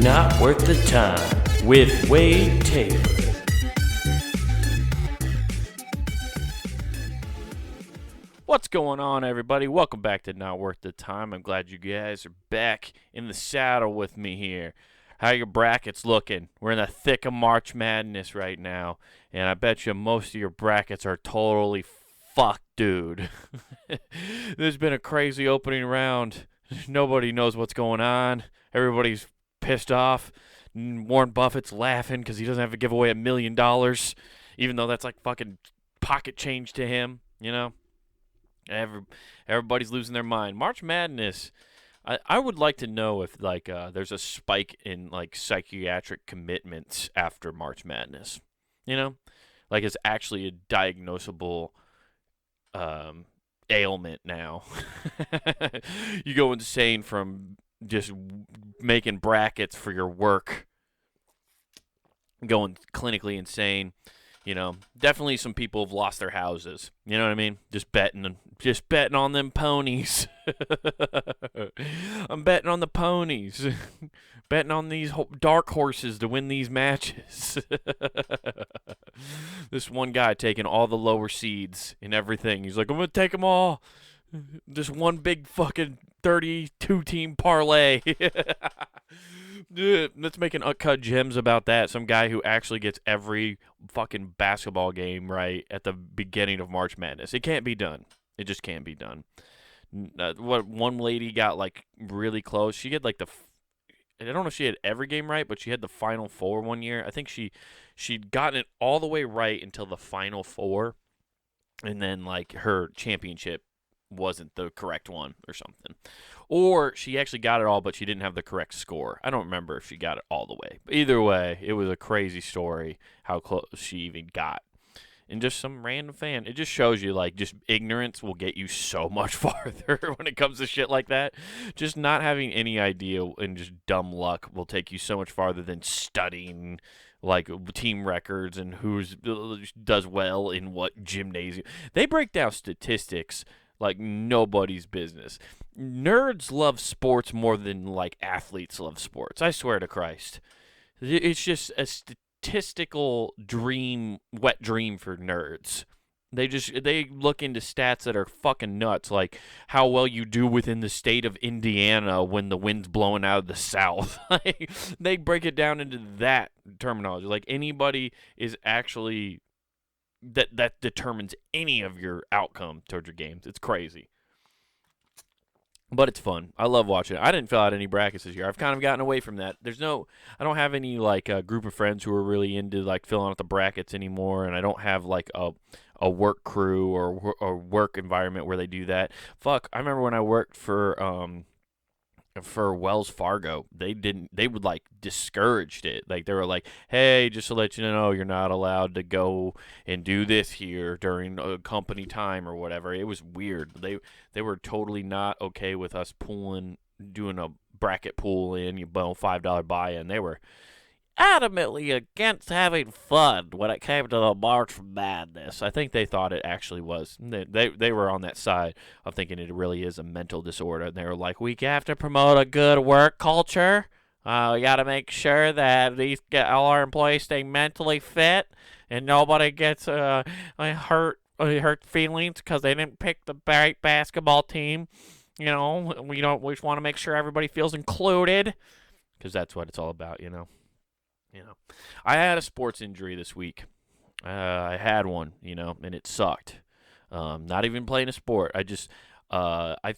Not Worth the Time with Wade Taylor. What's going on, everybody? Welcome back to Not Worth the Time. I'm glad you guys are back in the saddle with me here. How are your brackets looking? We're in the thick of March Madness right now, and I bet you most of your brackets are totally fucked, dude. There's been a crazy opening round. Nobody knows what's going on. Everybody's pissed off. Warren Buffett's laughing because he doesn't have to give away $1 million, even though that's like fucking pocket change to him, you know? Everybody's losing their mind. March Madness, I would like to know if there's a spike in like psychiatric commitments after March Madness. You know, like it's actually a diagnosable ailment now. You go insane from just making brackets for your work, going clinically insane. You know, definitely some people have lost their houses. You know what I mean? Just betting on them ponies. I'm betting on the ponies. Betting on these dark horses to win these matches. This one guy taking all the lower seeds and everything. He's like, I'm going to take them all. Just one big fucking 32-team parlay. Dude, let's make an Uncut Gems about that. Some guy who actually gets every fucking basketball game right at the beginning of March Madness. It can't be done. It just can't be done. What one lady got like really close. She had like I don't know if she had every game right, but she had the Final Four one year. I think she'd gotten it all the way right until the Final Four, and then like her championship wasn't the correct one or something. Or she actually got it all, but she didn't have the correct score. I don't remember if she got it all the way. But either way, it was a crazy story how close she even got. And just some random fan. It just shows you, like, just ignorance will get you so much farther when it comes to shit like that. Just not having any idea and just dumb luck will take you so much farther than studying, like, team records and who does well in what gymnasium. They break down statistics like nobody's business. Nerds love sports more than like athletes love sports. I swear to Christ. It's just a statistical wet dream for nerds. They look into stats that are fucking nuts, like how well you do within the state of Indiana when the wind's blowing out of the south. They break it down into that terminology. Like anybody is actually that determines any of your outcome towards your games. It's crazy. But it's fun. I love watching it. I didn't fill out any brackets this year. I've kind of gotten away from that. I don't have any like group of friends who are really into like filling out the brackets anymore, and I don't have like a work crew or a work environment where they do that. Fuck, I remember when I worked for Wells Fargo, they would like discouraged it. Like they were like, hey, just to let you know, you're not allowed to go and do this here during a company time or whatever. It was weird. They were totally not okay with us doing a bracket pool in, $5 buy-in. They were adamantly against having fun when it came to the March Madness. I think they thought it actually was. They were on that side of thinking it really is a mental disorder. And they were like, we have to promote a good work culture. We got to make sure that all our employees stay mentally fit and nobody gets hurt feelings because they didn't pick the right basketball team. You know, we just want to make sure everybody feels included because that's what it's all about, you know. I had a sports injury this week. I had one, and it sucked. Not even playing a sport. I just, I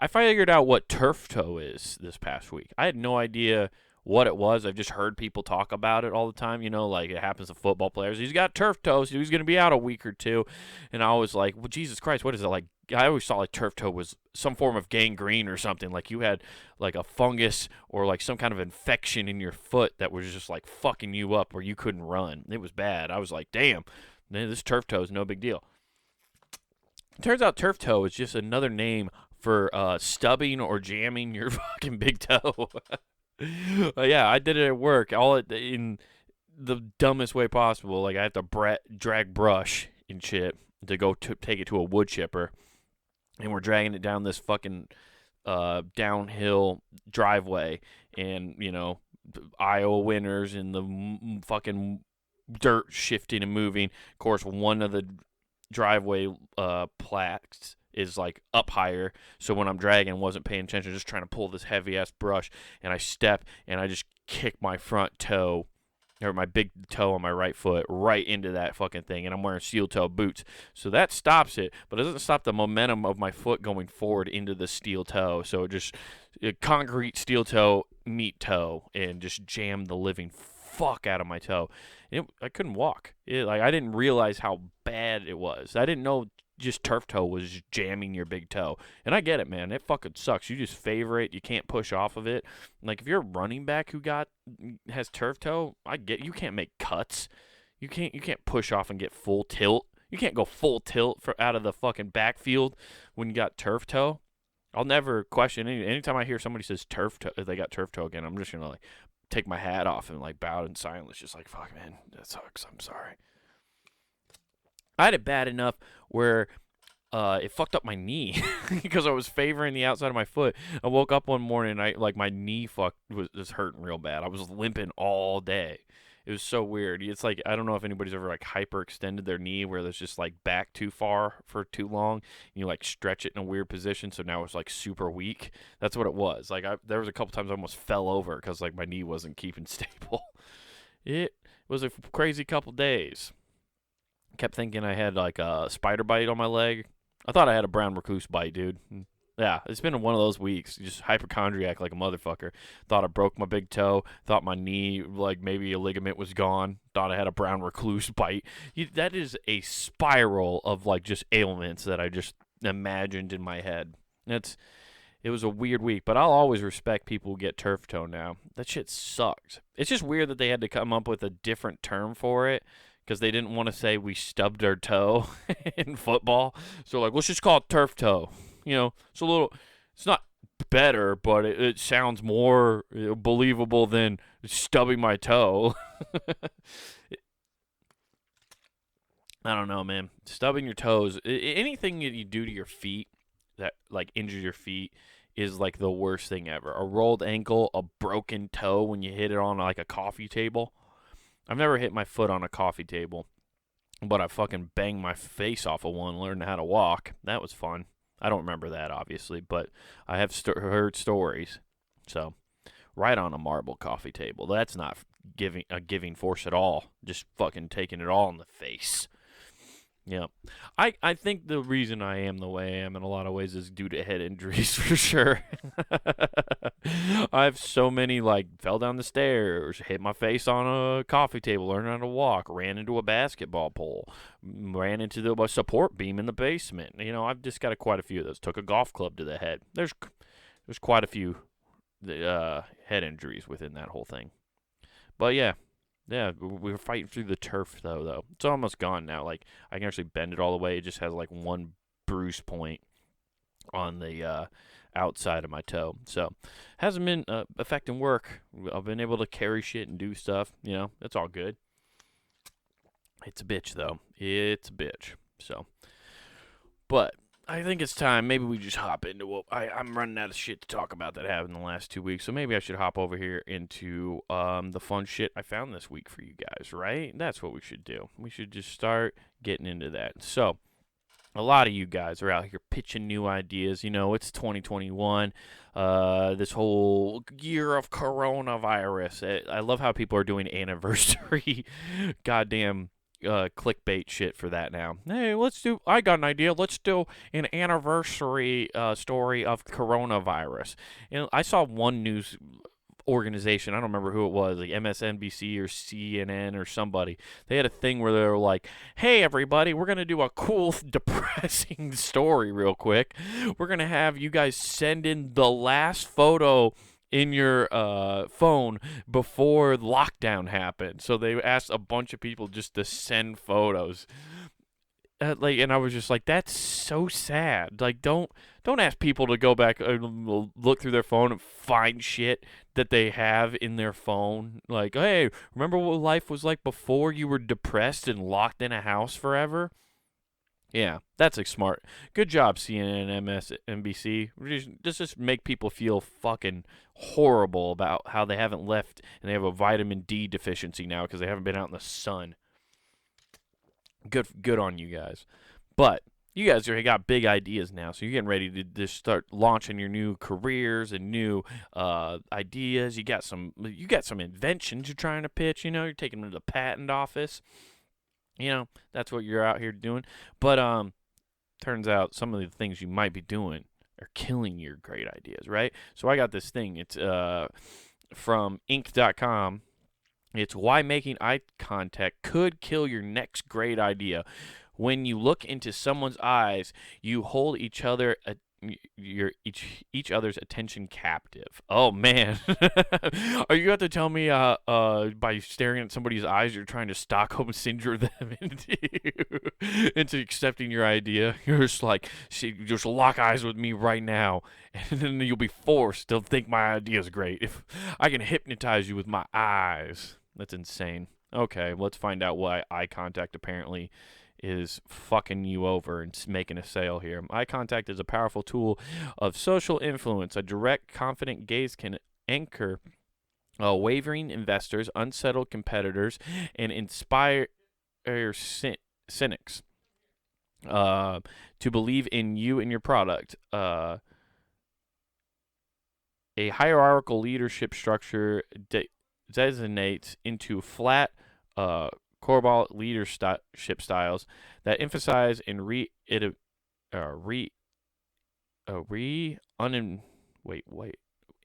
figured out what turf toe is this past week. I had no idea what it was. I've just heard people talk about it all the time, like it happens to football players. He's got turf toe, so he's going to be out a week or two. And I was like, well, Jesus Christ, what is it like? I always thought like turf toe was some form of gangrene or something. Like you had like a fungus or like some kind of infection in your foot that was just like fucking you up where you couldn't run. It was bad. I was like, damn, this turf toe is no big deal. It turns out turf toe is just another name for stubbing or jamming your fucking big toe. Yeah, I did it at work, all in the dumbest way possible. Like I had to drag brush and shit to go take it to a wood chipper, and we're dragging it down this fucking downhill driveway, and Iowa winters and the fucking dirt shifting and moving. Of course, one of the driveway plaques is like up higher, so when I'm dragging, wasn't paying attention, just trying to pull this heavy ass brush, and I step and I just kick my front toe or my big toe on my right foot right into that fucking thing, and I'm wearing steel toe boots, so that stops it, but it doesn't stop the momentum of my foot going forward into the steel toe. So it just concrete steel toe meat toe and just jammed the living fuck out of my toe. I couldn't walk. I didn't realize how bad it was. I didn't know just turf toe was jamming your big toe. And I get it, man. It fucking sucks. You just favor it. You can't push off of it. Like, if you're a running back who has turf toe, I get you can't make cuts. You can't push off and get full tilt. You can't go full tilt out of the fucking backfield when you got turf toe. I'll never question anytime I hear somebody says turf toe, they got turf toe again, I'm just gonna like take my hat off and like bow in silence, just like, fuck, man, that sucks. I'm sorry. I had it bad enough where it fucked up my knee because I was favoring the outside of my foot. I woke up one morning and my knee was hurting real bad. I was limping all day. It was so weird. It's like, I don't know if anybody's ever like hyperextended their knee where there's just like back too far for too long and you like stretch it in a weird position, so now it's like super weak. That's what it was. Like, there was a couple times I almost fell over because like my knee wasn't keeping stable. It was a crazy couple days. Kept thinking I had like a spider bite on my leg. I thought I had a brown recluse bite, dude. Yeah, it's been one of those weeks. Just hypochondriac like a motherfucker. Thought I broke my big toe. Thought my knee, like maybe a ligament was gone. Thought I had a brown recluse bite. That is a spiral of like just ailments that I just imagined in my head. It was a weird week, but I'll always respect people who get turf toe now. That shit sucks. It's just weird that they had to come up with a different term for it because they didn't want to say we stubbed our toe in football. So like, let's just call it turf toe. You know, it's not better, but it sounds more believable than stubbing my toe. I don't know, man. Stubbing your toes, anything that you do to your feet that like injures your feet is like the worst thing ever. A rolled ankle, a broken toe when you hit it on like a coffee table. I've never hit my foot on a coffee table, but I fucking banged my face off of one learning how to walk. That was fun. I don't remember that, obviously, but I have heard stories. So, right on a marble coffee table. That's not giving force at all. Just fucking taking it all in the face. Yeah. I think the reason I am the way I am in a lot of ways is due to head injuries, for sure. I have so many, like, fell down the stairs, hit my face on a coffee table, learned how to walk, ran into a basketball pole, ran into the support beam in the basement. You know, I've just got quite a few of those. Took a golf club to the head. There's quite a few head injuries within that whole thing. But, yeah. Yeah, we were fighting through the turf, though. It's almost gone now. Like, I can actually bend it all the way. It just has, like, one bruise point on the outside of my toe. So, hasn't been affecting work. I've been able to carry shit and do stuff. You know, it's all good. It's a bitch, though. It's a bitch. So, but I think it's time. Maybe we just hop into what I'm running out of shit to talk about that happened in the last 2 weeks. So maybe I should hop over here into the fun shit I found this week for you guys, right? That's what we should do. We should just start getting into that. So a lot of you guys are out here pitching new ideas. You know, it's 2021, this whole year of coronavirus. I love how people are doing anniversary goddamn clickbait shit for that now. Hey, I got an idea. Let's do an anniversary story of coronavirus. And I saw one news organization, I don't remember who it was, like MSNBC or CNN or somebody. They had a thing where they were like, hey, everybody, we're going to do a cool, depressing story real quick. We're going to have you guys send in the last photo in your phone before lockdown happened. So they asked a bunch of people just to send photos. And I was just like, that's so sad. Like, don't ask people to go back and look through their phone and find shit that they have in their phone. Like, hey, remember what life was like before you were depressed and locked in a house forever? Yeah, that's like smart. Good job, CNN, MSNBC. Just make people feel fucking horrible about how they haven't left and they have a vitamin D deficiency now because they haven't been out in the sun. Good on you guys. But you guys already got big ideas now, so you're getting ready to just start launching your new careers and new ideas. You got some inventions you're trying to pitch. You're taking them to the patent office. That's what you're out here doing. But turns out some of the things you might be doing are killing your great ideas, right? So I got this thing. It's from Inc.com. It's why making eye contact could kill your next great idea. When you look into someone's eyes, you hold each other's attention captive. Oh man, are you about to tell me by staring at somebody's eyes you're trying to Stockholm syndrome them into accepting your idea? You're just like, just lock eyes with me right now, and then you'll be forced to think my idea is great if I can hypnotize you with my eyes. That's insane. Okay, let's find out why eye contact apparently is fucking you over and making a sale here. Eye contact is a powerful tool of social influence. A direct, confident gaze can anchor wavering investors, unsettled competitors, and inspire cynics to believe in you and your product. A hierarchical leadership structure designates into flat Corval leadership styles that emphasize and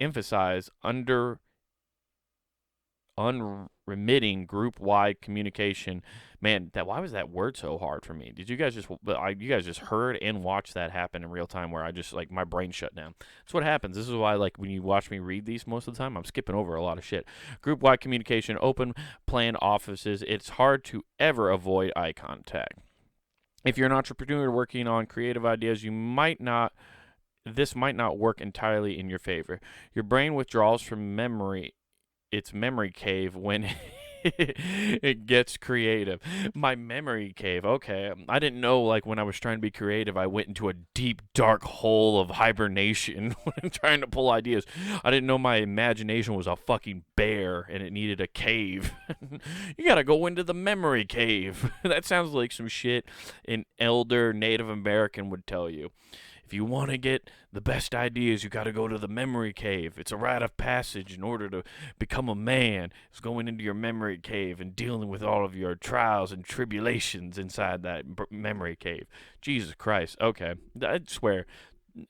emphasize unremitting group-wide communication. Man, why was that word so hard for me? Did you guys just heard and watched that happen in real time where I just my brain shut down? That's what happens. This is why when you watch me read these most of the time, I'm skipping over a lot of shit. Group-wide communication, open plan offices. It's hard to ever avoid eye contact. If you're an entrepreneur working on creative ideas, this might not work entirely in your favor. Your brain withdraws from its memory cave when it gets creative. My memory cave. Okay. I didn't know when I was trying to be creative, I went into a deep, dark hole of hibernation when trying to pull ideas. I didn't know my imagination was a fucking bear and it needed a cave. You gotta go into the memory cave. That sounds like some shit an elder Native American would tell you. If you want to get the best ideas, you got to go to the memory cave. It's a rite of passage in order to become a man. It's going into your memory cave and dealing with all of your trials and tribulations inside that memory cave. Jesus Christ. Okay. I swear,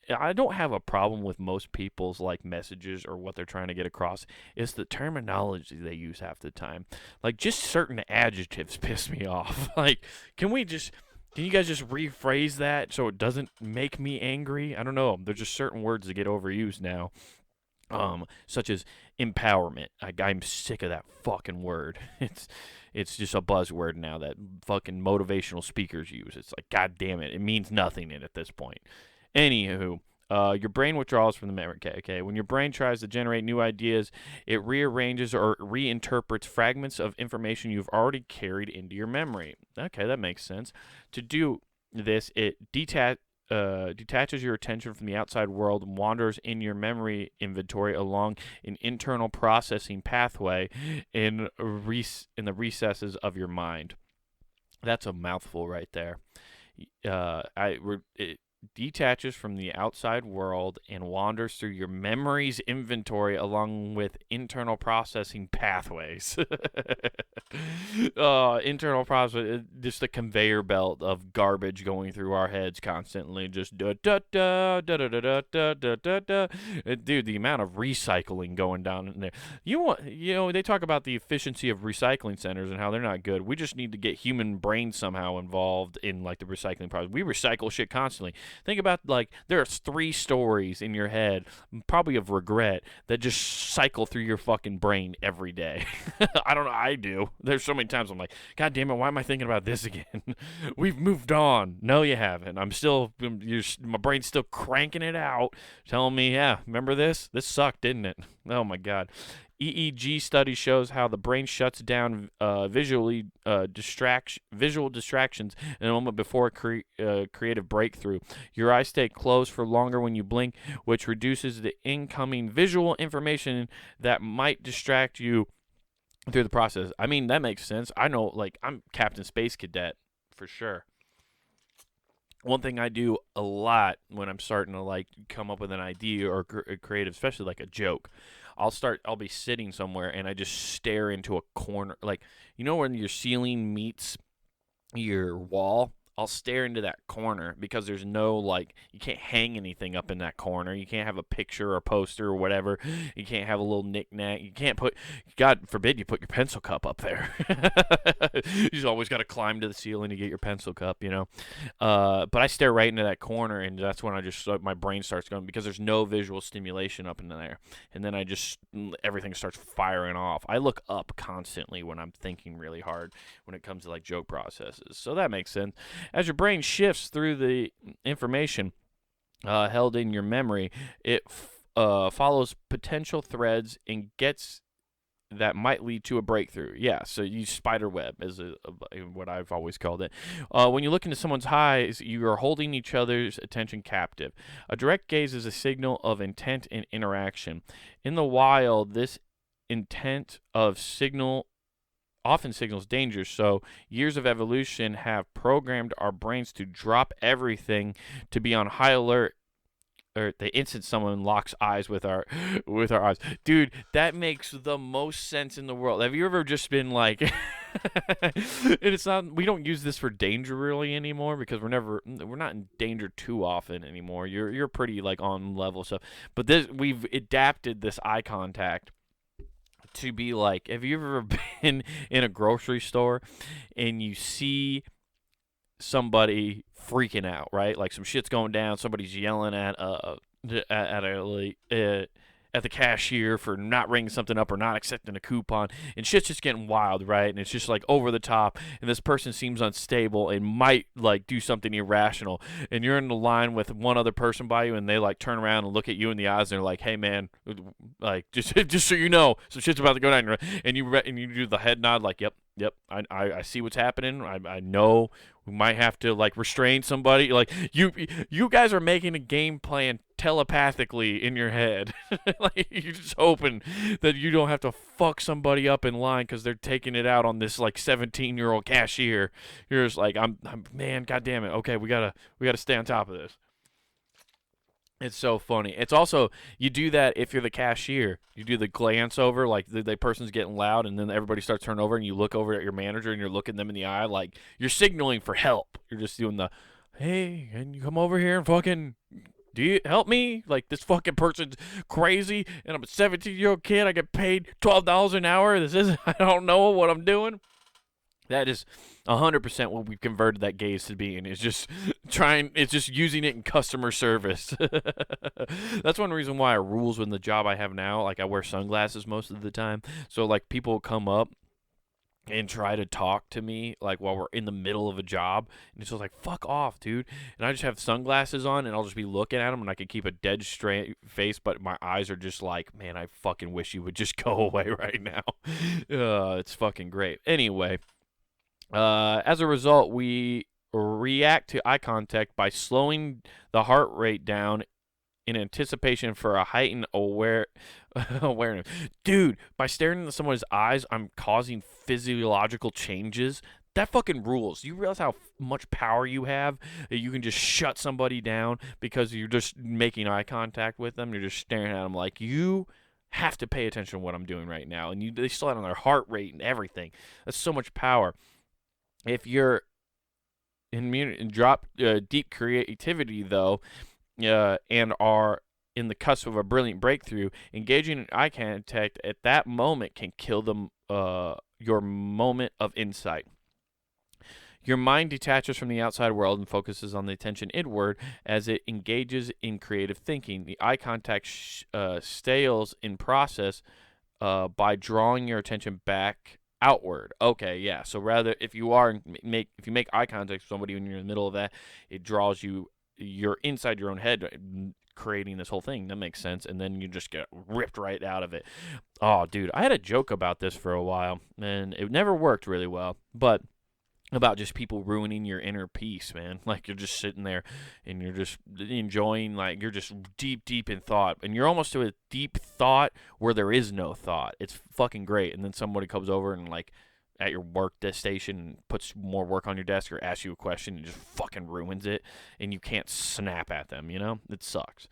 I don't have a problem with most people's messages or what they're trying to get across. It's the terminology they use half the time. Just certain adjectives piss me off. Can you guys just rephrase that so it doesn't make me angry? I don't know. There's just certain words that get overused now, such as empowerment. I'm sick of that fucking word. It's just a buzzword now that fucking motivational speakers use. It's God damn it. It means nothing at this point. Anywho, your brain withdraws from the memory. Okay, when your brain tries to generate new ideas, it rearranges or reinterprets fragments of information you've already carried into your memory. Okay, that makes sense. To do this, it detaches your attention from the outside world and wanders in your memory inventory along an internal processing pathway in the recesses of your mind. That's a mouthful right there. It detaches from the outside world and wanders through your memory's inventory along with internal processing pathways. Internal process, just a conveyor belt of garbage going through our heads constantly. Just da da da da da da da da da da. Dude, the amount of recycling going down in there. They talk about the efficiency of recycling centers and how they're not good. We just need to get human brains somehow involved in the recycling process. We recycle shit constantly. Think about there's 3 stories in your head, probably of regret, that just cycle through your fucking brain every day. I don't know. I do. There's so many times I'm like, God damn it, why am I thinking about this again? We've moved on. No, you haven't. My brain's still cranking it out, telling me, yeah, remember this? This sucked, didn't it? Oh my God. EEG study shows how the brain shuts down visual distractions in a moment before a creative breakthrough. Your eyes stay closed for longer when you blink, which reduces the incoming visual information that might distract you through the process. I mean, that makes sense. I know, like, I'm Captain Space Cadet for sure. One thing I do a lot when I'm starting to like come up with an idea or creative, especially like a joke, I'll be sitting somewhere and I just stare into a corner, like, you know, when your ceiling meets your wall. I'll stare into that corner because there's no, like, you can't hang anything up in that corner. You can't have a picture or poster or whatever. You can't have a little knick-knack. You can't put, God forbid you put your pencil cup up there. You just always got to climb to the ceiling to get your pencil cup, you know. But I stare right into that corner, and that's when my brain starts going because there's no visual stimulation up in there. And then everything starts firing off. I look up constantly when I'm thinking really hard when it comes to like joke processes. So that makes sense. As your brain shifts through the information held in your memory, it follows potential threads and gets that might lead to a breakthrough. Yeah, so you spider web is what I've always called it. When you look into someone's eyes, you are holding each other's attention captive. A direct gaze is a signal of intent and interaction. In the wild, this intent of signal often signals danger, so years of evolution have programmed our brains to drop everything, to be on high alert or the instant someone locks eyes with our eyes. Dude, that makes the most sense in the world. Have you ever just been like and it's not, we don't use this for danger really anymore because we're not in danger too often anymore. You're pretty like on level stuff. But we've adapted this eye contact to be like, have you ever been in a grocery store and you see somebody freaking out, right? Like some shit's going down, somebody's yelling at the cashier for not ringing something up or not accepting a coupon, and shit's just getting wild, right? And it's just like over the top, and this person seems unstable and might like do something irrational, and you're in the line with one other person by you, and they like turn around and look at you in the eyes, and they're like, "Hey man, like just so you know, some shit's about to go down," and you do the head nod, like, "Yep, I see what's happening. I know we might have to like restrain somebody." Like you guys are making a game plan telepathically in your head. Like you're just hoping that you don't have to fuck somebody up in line because they're taking it out on this like 17-year-old cashier. You're just like, I'm man, god damn it. Okay, we gotta stay on top of this. It's so funny. It's also, you do that if you're the cashier. You do the glance over, like the person's getting loud, and then everybody starts turning over, and you look over at your manager, and you're looking them in the eye, like you're signaling for help. You're just doing the, "Hey, can you come over here and fucking, do you help me? Like this fucking person's crazy, and I'm a 17-year-old kid. I get paid $12 an hour. I don't know what I'm doing." That is 100% what we've converted that gaze to being. It's just using it in customer service. That's one reason why it rules with the job I have now. Like I wear sunglasses most of the time. So like people come up and try to talk to me like while we're in the middle of a job, and it's just like, fuck off, dude. And I just have sunglasses on, and I'll just be looking at them, and I can keep a dead straight face, but my eyes are just like, man, I fucking wish you would just go away right now. It's fucking great. Anyway, as a result, we react to eye contact by slowing the heart rate down in anticipation for a heightened awareness. Dude, by staring into someone's eyes, I'm causing physiological changes. That fucking rules. You realize how much power you have? That you can just shut somebody down because you're just making eye contact with them. You're just staring at them like, you have to pay attention to what I'm doing right now. And they slow down their heart rate and everything. That's so much power. If you're in deep creativity, though, and are in the cusp of a brilliant breakthrough, engaging in eye contact at that moment can kill your moment of insight. Your mind detaches from the outside world and focuses on the attention inward as it engages in creative thinking. The eye contact stales in process by drawing your attention back outward. Okay, yeah. So rather, if you make eye contact with somebody when you're in the middle of that, it draws you're inside your own head, creating this whole thing. That makes sense. And then you just get ripped right out of it. Oh, dude, I had a joke about this for a while, and it never worked really well, but about just people ruining your inner peace, man. Like, you're just sitting there and you're just enjoying, like, you're just deep in thought, and you're almost to a deep thought where there is no thought. It's fucking great. And then somebody comes over and, like, at your work station and puts more work on your desk or asks you a question and just fucking ruins it, and you can't snap at them, you know? It sucks.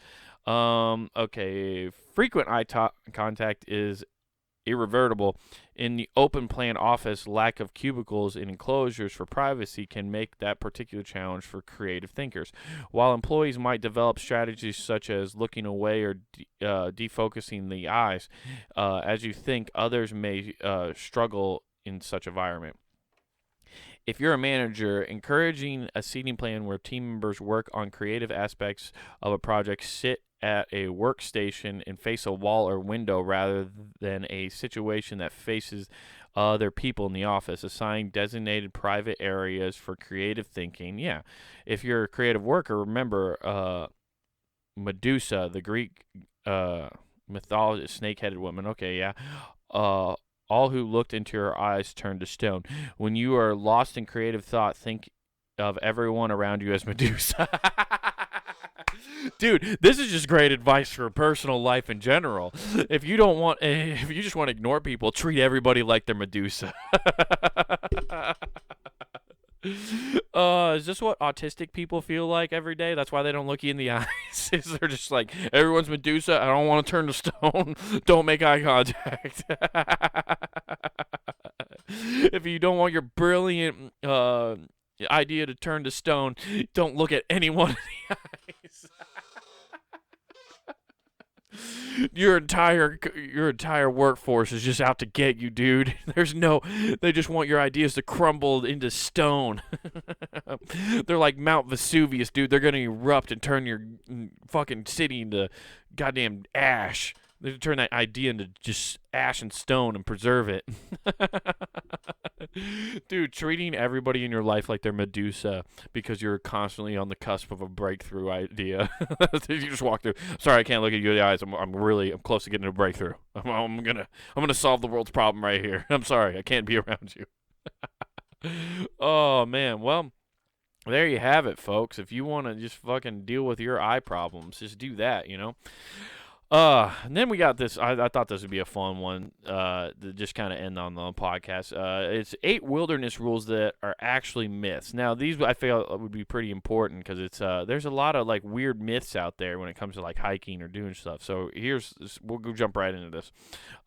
Okay, frequent eye contact is irrevertible. In the open plan office, lack of cubicles and enclosures for privacy can make that particular challenge for creative thinkers. While employees might develop strategies such as looking away or defocusing the eyes as you think, others may struggle in such environment. If you're a manager, encouraging a seating plan where team members work on creative aspects of a project, sit at a workstation and face a wall or window rather than a situation that faces other people in the office. Assign designated private areas for creative thinking. Yeah. If you're a creative worker, remember Medusa, the Greek mythology, snake-headed woman. Okay, yeah. All who looked into her eyes turned to stone. When you are lost in creative thought, think of everyone around you as Medusa. Dude, this is just great advice for personal life in general. If you just want to ignore people, treat everybody like they're Medusa. Is this what autistic people feel like every day? That's why they don't look you in the eyes. They're just like, everyone's Medusa. I don't want to turn to stone. Don't make eye contact. If you don't want your brilliant idea to turn to stone, don't look at anyone in the eyes. Your entire workforce is just out to get you, dude. They just want your ideas to crumble into stone. They're like Mount Vesuvius, dude. They're gonna erupt and turn your fucking city into goddamn ash. They turn that idea into just ash and stone and preserve it. Dude, treating everybody in your life like they're Medusa because you're constantly on the cusp of a breakthrough idea. You just walk through. Sorry, I can't look at you in the eyes. I'm close to getting a breakthrough. I'm gonna solve the world's problem right here. I'm sorry, I can't be around you. Oh man, well, there you have it, folks. If you want to just fucking deal with your eye problems, just do that, you know. And then we got this. I thought this would be a fun one to just kind of end on the podcast. It's 8 wilderness rules that are actually myths. Now, these I feel would be pretty important because it's there's a lot of like weird myths out there when it comes to like hiking or doing stuff. So we'll go jump right into this.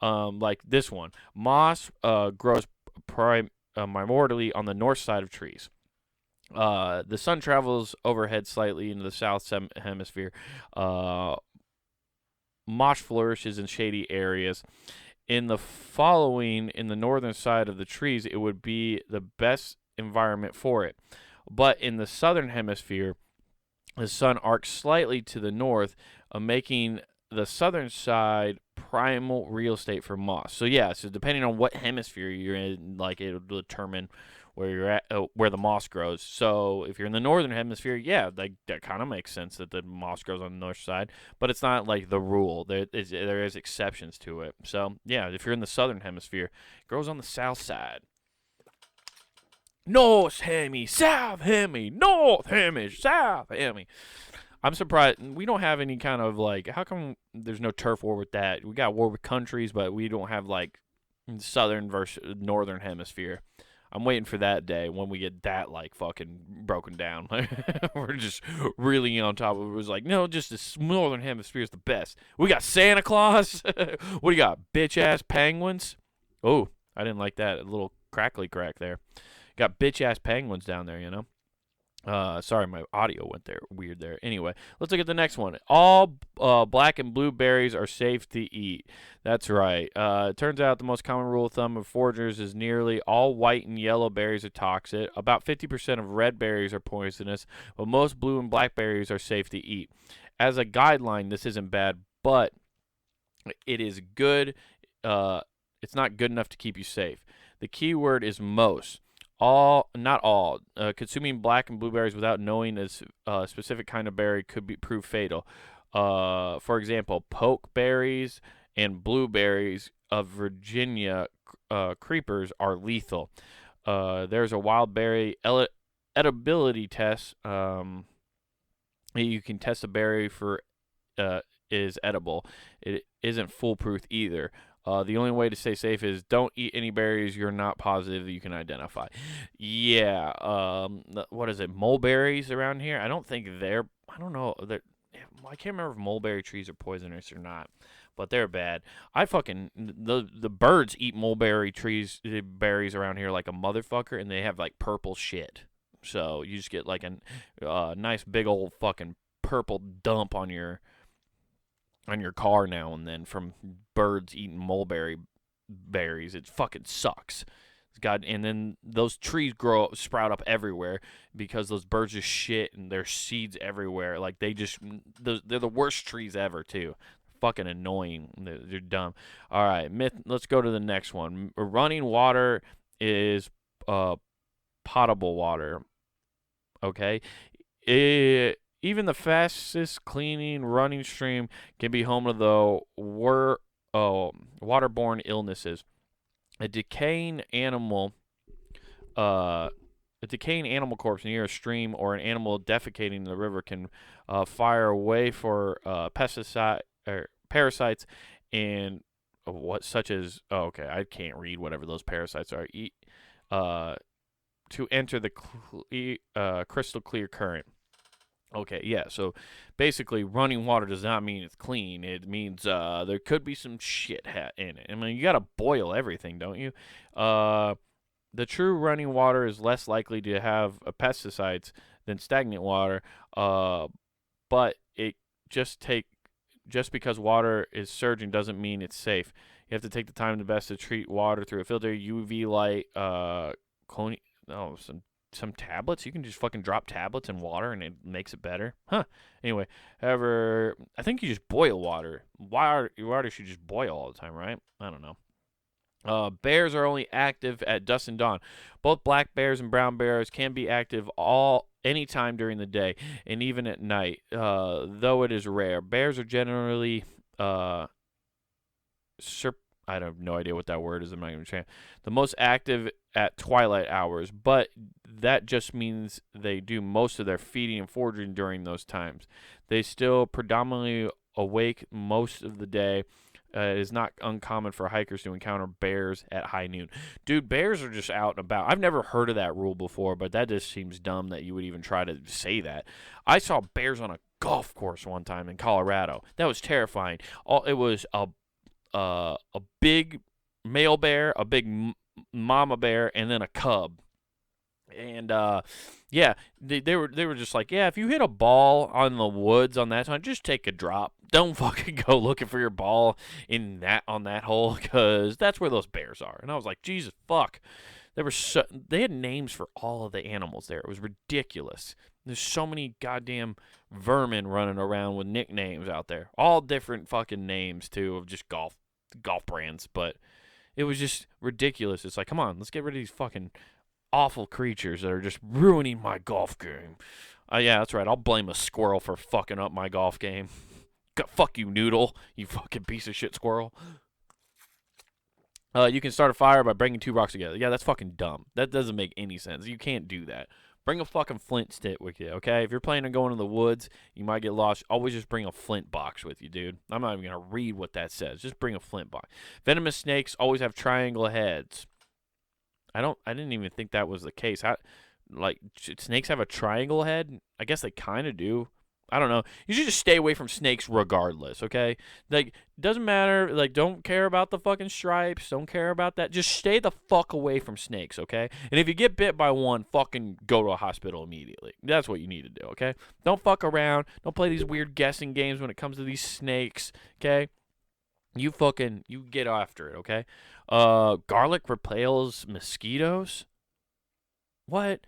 Like this one, moss grows primordially on the north side of trees. The sun travels overhead slightly into the south hemisphere. Moss flourishes in shady areas. In the northern side of the trees, it would be the best environment for it. But in the southern hemisphere, the sun arcs slightly to the north, making the southern side primal real estate for moss. So yeah, so depending on what hemisphere you're in, like it'll determine where you're at, where the moss grows. So if you're in the northern hemisphere, yeah, that kind of makes sense that the moss grows on the north side, but it's not like the rule. There is exceptions to it. So yeah, if you're in the southern hemisphere, it grows on the south side. North hemi, south hemi, north hemi, south hemi. I'm surprised we don't have any kind of like, how come there's no turf war with that? We got war with countries, but we don't have like southern versus northern hemisphere. I'm waiting for that day when we get that like fucking broken down. We're just really on top of it. It was like, no, just the northern hemisphere is the best. We got Santa Claus. What do you got? Bitch ass penguins. Oh, I didn't like that. A little crackly crack there. Got bitch ass penguins down there, you know. Sorry, my audio went there weird there. Anyway, let's look at the next one. All black and blue berries are safe to eat. That's right. It turns out the most common rule of thumb of foragers is nearly all white and yellow berries are toxic. About 50% of red berries are poisonous, but most blue and black berries are safe to eat. As a guideline, this isn't bad, but it is good. It's not good enough to keep you safe. The key word is most. Not all. Consuming black and blueberries without knowing a specific kind of berry could prove fatal. For example, pokeberries and blueberries of Virginia creepers are lethal. There's a wild berry edibility test. You can test a berry for uh, is edible. It isn't foolproof either. The only way to stay safe is don't eat any berries you're not positive that you can identify. Yeah. What is it? Mulberries around here? I don't think they're. I don't know. I can't remember if mulberry trees are poisonous or not, but they're bad. The birds eat mulberry trees berries around here like a motherfucker, and they have like purple shit. So you just get like a nice big old fucking purple dump on your car now and then from birds eating mulberry berries. It fucking sucks. God, and then those trees sprout up everywhere because those birds just shit and there's seeds everywhere. Like they're the worst trees ever too. Fucking annoying. They're dumb. All right, let's go to the next one. Running water is potable water. Okay, even the fastest cleaning running stream can be home to the waterborne illnesses. A decaying animal corpse near a stream or an animal defecating in the river can fire away for pesticide or parasites and such as I can't read whatever those parasites are. To enter the crystal clear current. Okay, yeah. So basically, running water does not mean it's clean. It means there could be some shit in it. I mean, you gotta boil everything, don't you? The true running water is less likely to have pesticides than stagnant water. But it just because water is surging doesn't mean it's safe. You have to take the time and invest to treat water through a filter, UV light, some tablets. You can just fucking drop tablets in water and it makes it better. Huh. Anyway, however, I think you just boil water. Water should just boil all the time, right? I don't know. Bears are only active at dusk and dawn. Both black bears and brown bears can be active any time during the day and even at night, though it is rare. Bears are generally I have no idea what that word is. I'm not going to try. The most active at twilight hours, but that just means they do most of their feeding and foraging during those times. They still predominantly awake most of the day. It is not uncommon for hikers to encounter bears at high noon. Dude, bears are just out and about. I've never heard of that rule before, but that just seems dumb that you would even try to say that. I saw bears on a golf course one time in Colorado. That was terrifying. It was a big male bear, a big mama bear, and then a cub. And yeah, they were just like, yeah, if you hit a ball on the woods on that time, just take a drop. Don't fucking go looking for your ball on that hole, because that's where those bears are. And I was like, Jesus fuck. They had names for all of the animals there. It was ridiculous. There's so many goddamn vermin running around with nicknames out there. All different fucking names too of just golf brands, but it was just ridiculous. It's like, come on, let's get rid of these fucking awful creatures that are just ruining my golf game. Yeah, that's right. I'll blame a squirrel for fucking up my golf game. Fuck you, Noodle, you fucking piece of shit squirrel. You can start a fire by bringing two rocks together. Yeah, that's fucking dumb. That doesn't make any sense. You can't do that. Bring a fucking flint stick with you, okay? If you're planning on going to the woods, you might get lost. Always just bring a flint box with you, dude. I'm not even going to read what that says. Just bring a flint box. Venomous snakes always have triangle heads. I didn't even think that was the case. Should snakes have a triangle head? I guess they kind of do. I don't know. You should just stay away from snakes regardless, okay? Like, doesn't matter. Like, don't care about the fucking stripes. Don't care about that. Just stay the fuck away from snakes, okay? And if you get bit by one, fucking go to a hospital immediately. That's what you need to do, okay? Don't fuck around. Don't play these weird guessing games when it comes to these snakes, okay? You get after it, okay? Garlic repels mosquitoes? What?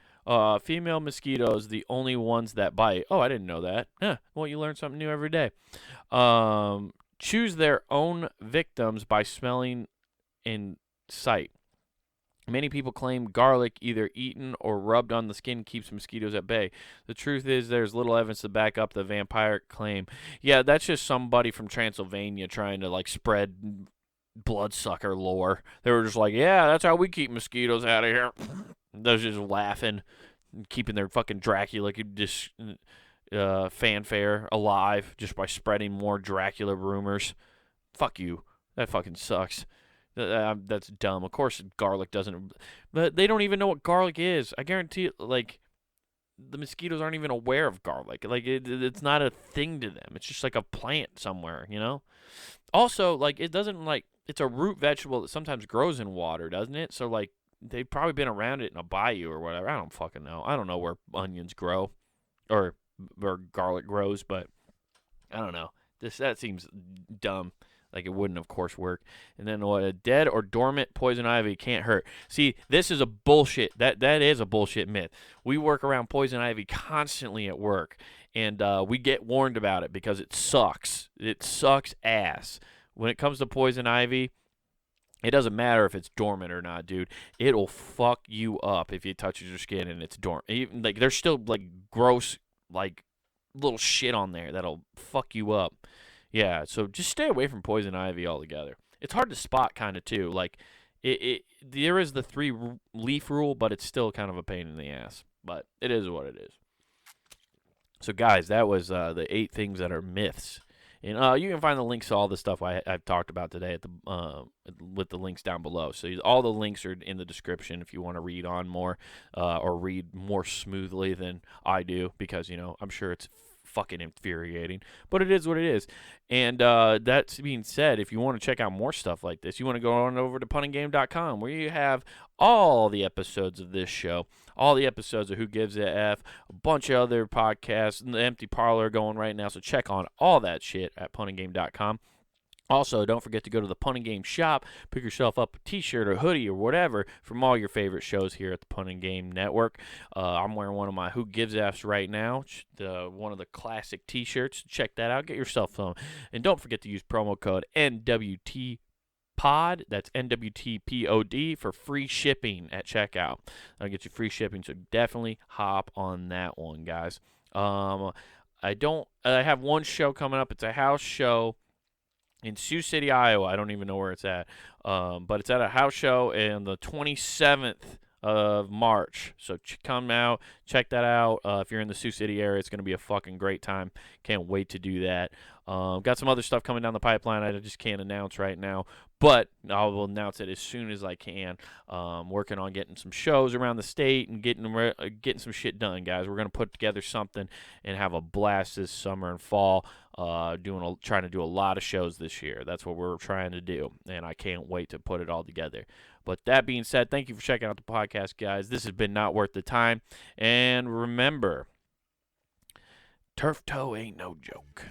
Female mosquitoes, the only ones that bite. Oh, I didn't know that. Huh. Well, you learn something new every day. Choose their own victims by smelling in sight. Many people claim garlic, either eaten or rubbed on the skin, keeps mosquitoes at bay. The truth is, there's little evidence to back up the vampire claim. Yeah, that's just somebody from Transylvania trying to like spread bloodsucker lore. They were just like, yeah, that's how we keep mosquitoes out of here. They're just laughing, keeping their fucking Dracula just fanfare alive just by spreading more Dracula rumors. Fuck you. That fucking sucks. That's dumb. Of course, garlic doesn't. But they don't even know what garlic is. I guarantee, like, the mosquitoes aren't even aware of garlic. Like, it's not a thing to them. It's just like a plant somewhere, you know? Also, like, it doesn't, like, it's a root vegetable that sometimes grows in water, doesn't it? So, like, they've probably been around it in a bayou or whatever. I don't fucking know. I don't know where onions grow or garlic grows, but I don't know. That seems dumb. Like it wouldn't, of course, work. And then what? A dead or dormant poison ivy can't hurt. See, this is a bullshit. That is a bullshit myth. We work around poison ivy constantly at work, and we get warned about it because it sucks. It sucks ass. When it comes to poison ivy, it doesn't matter if it's dormant or not, dude. It'll fuck you up if it touches your skin and it's dormant. Even, like there's still like gross like little shit on there that'll fuck you up. Yeah, so just stay away from poison ivy altogether. It's hard to spot, kind of too. Like, there is the leaf rule, but it's still kind of a pain in the ass. But it is what it is. So, guys, that was the 8 things that are myths, and you can find the links to all the stuff I've talked about today at the with the links down below. So all the links are in the description if you want to read on more or read more smoothly than I do, because I'm sure it's fucking infuriating, but it is what it is. And that being said, if you want to check out more stuff like this, you want to go on over to punninggame.com, where you have all the episodes of this show, all the episodes of Who Gives a F, a bunch of other podcasts, and the Empty Parlor going right now. So check on all that shit at punninggame.com. Also, don't forget to go to the Punting Game shop, pick yourself up a t-shirt or hoodie or whatever from all your favorite shows here at the Punting Game Network. I'm wearing one of my Who Gives F's right now, one of the classic t-shirts. Check that out. Get yourself some. And don't forget to use promo code NWT Pod, that's NWTPOD, for free shipping at checkout. I'll get you free shipping, so definitely hop on that one, guys. I have one show coming up. It's a house show in Sioux City, Iowa. I don't even know where it's at, but it's at a house show on the 27th of March. So come out, check that out. If you're in the Sioux City area, it's going to be a fucking great time. Can't wait to do that. Got some other stuff coming down the pipeline I just can't announce right now, but I will announce it as soon as I can. Working on getting some shows around the state and getting some shit done, guys. We're going to put together something and have a blast this summer and fall. Trying to do a lot of shows this year. That's what we're trying to do, and I can't wait to put it all together. But that being said, thank you for checking out the podcast, guys. This has been Not Worth the Time, and remember, turf toe ain't no joke.